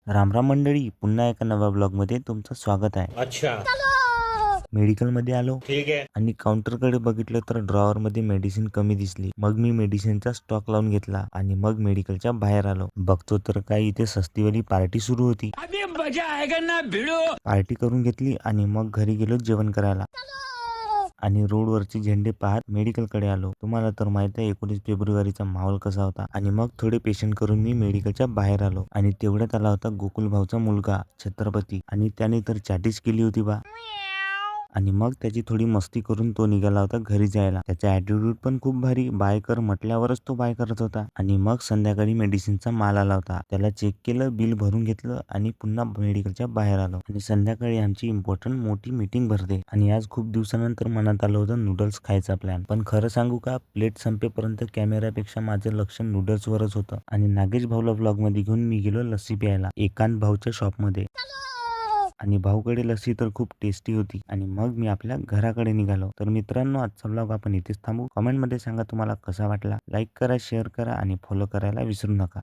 रामराम मंडळी, पुन्हा एका नव्या ब्लॉगमध्ये तुमचं स्वागत आहे. अच्छा मेडिकलमध्ये आलो ठीक है। आणि काउंटरकडे बघितलं तर ड्रॉवरमध्ये मेडिसिन कमी दिसली. मग मी मेडिसिनचा स्टॉक लावून घेतला आणि मग मेडिकलच्या बाहेर आलो. बघतो तर काय इथे सस्तीवाली पार्टी सुरू होती. अभी मजा आएगा ना भिड़ो। पार्टी करून घेतली आणि मग घरी गेलो जेवण करायला. आणि रोडवरचे झेंडे पाहत मेडिकलकडे आलो. तुम्हाला तर माहित आहे 19 फेब्रुवारीचा माहोल कसा होता. आणि मग थोडे पेशंट करून मी मेडिकलच्या बाहेर आलो आणि तेवढ्यात आला होता गोकुल भाऊचा मुलगा छत्रपती आणि त्याने तर चॅटीस केली होती बा. आणि मग त्याची थोडी मस्ती करून तो निघाला होता घरी जायला. त्याचा ॲटिट्यूड पण खूप भारी. बाय कर म्हटल्यावरच तो बाय करत होता. आणि मग संध्याकाळी मेडिसिनचा माल आला होता. त्याला चेक केलं, बिल भरून घेतलं आणि पुन्हा मेडिकलच्या बाहेर आलो. आणि संध्याकाळी आमची इम्पॉर्टंट मोठी मीटिंग भरते. आणि आज खूप दिवसानंतर मनात आलं होतं नूडल्स खायचा प्लॅन. पण खरं सांगू का, प्लेट संपेपर्यंत कॅमेऱ्यापेक्षा माझं लक्ष नूडल्सवरच होतं. आणि नागेश भाऊला ब्लॉगमध्ये घेऊन मी गेलो लस्सी प्यायला एकांत भाऊच्या शॉपमध्ये. आणि भाऊकडे लस्सी तर खूप टेस्टी होती. आणि मग मी आपल्या घराकडे निघालो. तर मित्रांनो, आजचा ब्लॉग आपण इथेच थांबू. कमेंटमध्ये सांगा तुम्हाला कसा वाटला. लाईक करा, शेअर करा आणि फॉलो करायला विसरू नका.